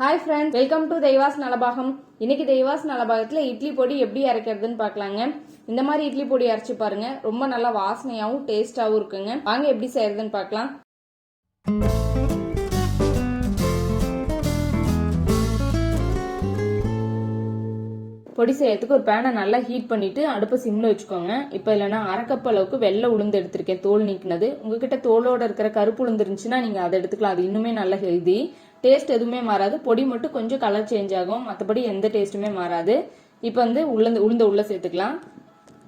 Hi friends, welcome to தெய்வாஸ் Nalabagam. இன்னைக்கு தெய்வாஸ் நலபாகத்துல இட்லி பொடி எப்படி அரைக்கிறதுன்னு பார்க்கலாங்க. இந்த மாதிரி இட்லி பொடி அரைச்சு பாருங்க, ரொம்ப நல்லா வாசனையாகவும் டேஸ்டாகவும் இருக்குங்க. வாங்க எப்படி செய்யறதுன்னு பார்க்கலாம். பொடி செய்யறதுக்கு ஒரு பேனை நல்லா ஹீட் பண்ணிட்டு அடுப்பை சிம்ல வச்சுக்கோங்க. இப்போ இல்லைன்னா அரை கப் அளவுக்கு வெள்ளை உளுந்து எடுத்திருக்கேன், தோல் நீக்கினது. உங்ககிட்ட தோலோட இருக்கிற கருப்பு உளுந்து இருந்துச்சுன்னா நீங்க அதை எடுத்துக்கலாம், அது இன்னுமே நல்ல ஹெல்தி. டேஸ்ட் எதுவுமே மாறாது, பொடி மட்டும் கொஞ்சம் கலர் சேஞ்ச் ஆகும், மற்றபடி எந்த டேஸ்ட்டுமே மாறாது. இப்போ வந்து உளுந்த உள்ள சேர்த்துக்கலாம்.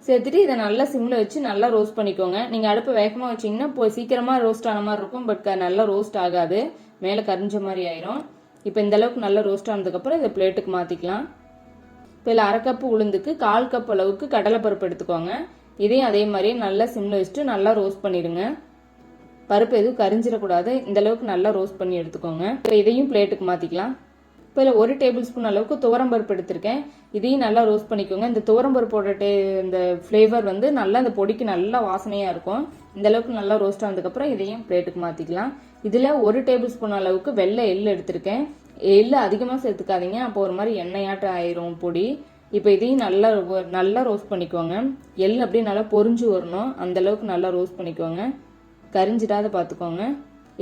சேர்த்துட்டு இதை நல்லா சிம்ல வச்சு நல்லா ரோஸ்ட் பண்ணிக்கோங்க. நீங்க அடுப்பை வேகமாக வச்சீங்கன்னா சீக்கிரமா ரோஸ்ட் ஆன மாதிரி இருக்கும், பட் நல்லா ரோஸ்ட் ஆகாது, மேலே கரிஞ்ச மாதிரி ஆயிரும். இப்போ இந்த அளவுக்கு நல்லா ரோஸ்ட் ஆனதுக்கப்புறம் இதை பிளேட்டுக்கு மாற்றிக்கலாம். இப்போ இதில் அரை கப்பு உளுந்துக்கு 1/4 கப் அளவுக்கு கடலைப்பருப்பு எடுத்துக்கோங்க. இதையும் அதே மாதிரி நல்லா சிம்ல வச்சுட்டு நல்லா ரோஸ்ட் பண்ணிடுங்க. பருப்பு எதுவும் கரிஞ்சிடக்கூடாது, இந்த அளவுக்கு நல்லா ரோஸ்ட் பண்ணி எடுத்துக்கோங்க. இப்போ இதையும் பிளேட்டுக்கு மாற்றிக்கலாம். இப்போ இதில் 1 டேபிள் ஸ்பூன் அளவுக்கு துவரம்பருப்பு எடுத்திருக்கேன், இதையும் நல்லா ரோஸ்ட் பண்ணிக்கோங்க. இந்த துவரம்பருப்போட இந்த ஃப்ளேவர் வந்து நல்லா இந்த பொடிக்கு நல்லா வாசனையாக இருக்கும். இந்த அளவுக்கு நல்லா ரோஸ்ட் ஆனதுக்கப்புறம் இதையும் பிளேட்டுக்கு மாற்றிக்கலாம். இதில் 1 டேபிள் ஸ்பூன் அளவுக்கு வெள்ளை எள்ளு எடுத்திருக்கேன். எள்ளு அதிகமாக சேர்த்துக்காதீங்க, அப்போ ஒரு மாதிரி எண்ணெயாட்டம் ஆயிரும் பொடி. இப்போ இதையும் நல்லா ரோஸ்ட் பண்ணிக்கோங்க. எள்ளு அப்படியே நல்லா பொரிஞ்சு வரணும், அந்த அளவுக்கு நல்லா ரோஸ்ட் பண்ணிக்கோங்க. கரிஞ்சிடாத பார்த்துக்கோங்க.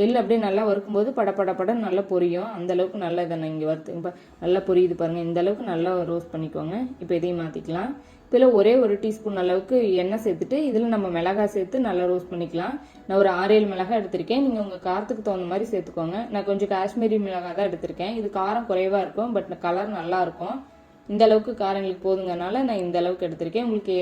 எள்ளு அப்படியே நல்லா வறுக்கும்போது படப்படப்பட நல்லா பொரியும், அந்த அளவுக்கு நல்லா இதை நான் இங்கே வறுத்து நல்லா பொரியுது பாருங்க, இந்த அளவுக்கு நல்லா ரோஸ்ட் பண்ணிக்கோங்க. இப்போ இதையும் மாற்றிக்கலாம். இதில் ஒரே 1 டீஸ்பூன் அளவுக்கு எண்ணெய் சேர்த்துட்டு இதில் நம்ம மிளகாய் சேர்த்து நல்லா ரோஸ்ட் பண்ணிக்கலாம். நான் ஒரு 6-7 மிளகாய் எடுத்திருக்கேன், நீங்கள் உங்கள் காரத்துக்கு தகுந்த மாதிரி சேர்த்துக்கோங்க. நான் கொஞ்சம் காஷ்மீரி மிளகாய் தான் எடுத்திருக்கேன், இது காரம் குறைவாக இருக்கும், பட் கலர் நல்லா இருக்கும். இந்த அளவுக்கு காரம் எங்களுக்கு போதுங்கனால நான் இந்த அளவுக்கு எடுத்திருக்கேன். உங்களுக்கு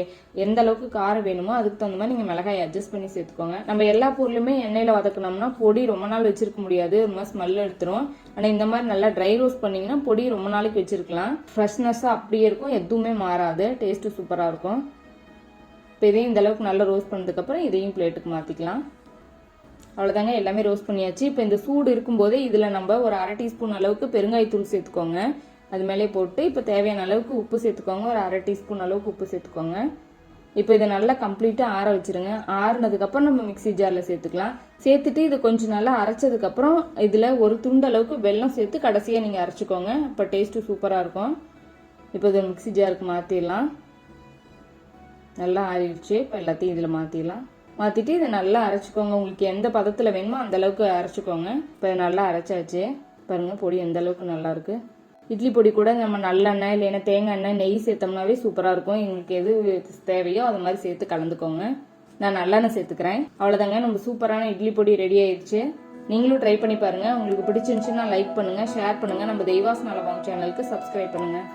எந்த அளவுக்கு காரம் வேணுமோ அதுக்கு தகுந்த மாதிரி நீங்கள் மிளகாய் அட்ஜஸ்ட் பண்ணி சேர்த்துக்கோங்க. நம்ம எல்லா பொருளுமே எண்ணெயில் வதக்கணும்னா பொடி ரொம்ப நாள் வச்சிருக்க முடியாது, ரொம்ப ஸ்மெல் எடுத்துரும். ஆனால் இந்த மாதிரி நல்லா ட்ரை ரோஸ்ட் பண்ணிங்கன்னா பொடி ரொம்ப நாளைக்கு வச்சிருக்கலாம், ஃப்ரெஷ்னஸாக அப்படியே இருக்கும், எதுவுமே மாறாது, டேஸ்ட்டு சூப்பராக இருக்கும். இப்போ இதையும் இந்த அளவுக்கு நல்லா ரோஸ்ட் பண்ணதுக்கப்புறம் இதையும் பிளேட்டுக்கு மாற்றிக்கலாம். அவ்வளோதாங்க, எல்லாமே ரோஸ்ட் பண்ணியாச்சு. இப்போ இந்த சூடு இருக்கும்போதே இதில் நம்ம ஒரு 1/2 டீஸ்பூன் அளவுக்கு பெருங்காயத்தூள் சேர்த்துக்கோங்க. அது மேலே போட்டு இப்போ தேவையான அளவுக்கு உப்பு சேர்த்துக்கோங்க, ஒரு 1/2 டீஸ்பூன் அளவுக்கு உப்பு சேர்த்துக்கோங்க. இப்போ இதை நல்லா கம்ப்ளீட்டாக ஆற வச்சுருங்க. ஆறுனதுக்கப்புறம் நம்ம மிக்சி ஜாரில் சேர்த்துக்கலாம். சேர்த்துட்டு இது கொஞ்சம் நல்லா அரைச்சதுக்கப்புறம் இதில் ஒரு துண்டு அளவுக்கு வெல்லம் சேர்த்து கடைசியாக நீங்கள் அரைச்சிக்கோங்க, இப்போ டேஸ்ட்டு சூப்பராக இருக்கும். இப்போ இதை மிக்சி ஜாருக்கு மாற்றிடலாம். நல்லா ஆறிடுச்சு, இப்போ எல்லாத்தையும் இதில் மாற்றிடலாம். மாற்றிட்டு இதை நல்லா அரைச்சிக்கோங்க, உங்களுக்கு எந்த பதத்தில் வேணுமோ அந்த அளவுக்கு அரைச்சிக்கோங்க. இப்போ நல்லா அரைச்சாச்சு பாருங்கள், பொடி எந்த அளவுக்கு நல்லாயிருக்கு. இட்லி பொடி கூட நம்ம நல்லெண்ணெய் இல்லைன்னா தேங்காய் எண்ணெய் நெய் சேர்த்தோம்னாவே சூப்பராக இருக்கும். எங்களுக்கு எது தேவையோ அது மாதிரி சேர்த்து கலந்துக்கோங்க. நான் நல்லெண்ணெய் சேர்த்துக்கிறேன். அவ்வளோதாங்க, நம்ம சூப்பரான இட்லி பொடி ரெடி ஆயிடுச்சு. நீங்களும் ட்ரை பண்ணி பாருங்கள். உங்களுக்கு பிடிச்சிருந்துச்சுன்னா லைக் பண்ணுங்கள், ஷேர் பண்ணுங்கள். நம்ம தெய்வாஸ் நலபாகம் சேனலுக்கு சப்ஸ்கிரைப் பண்ணுங்கள்.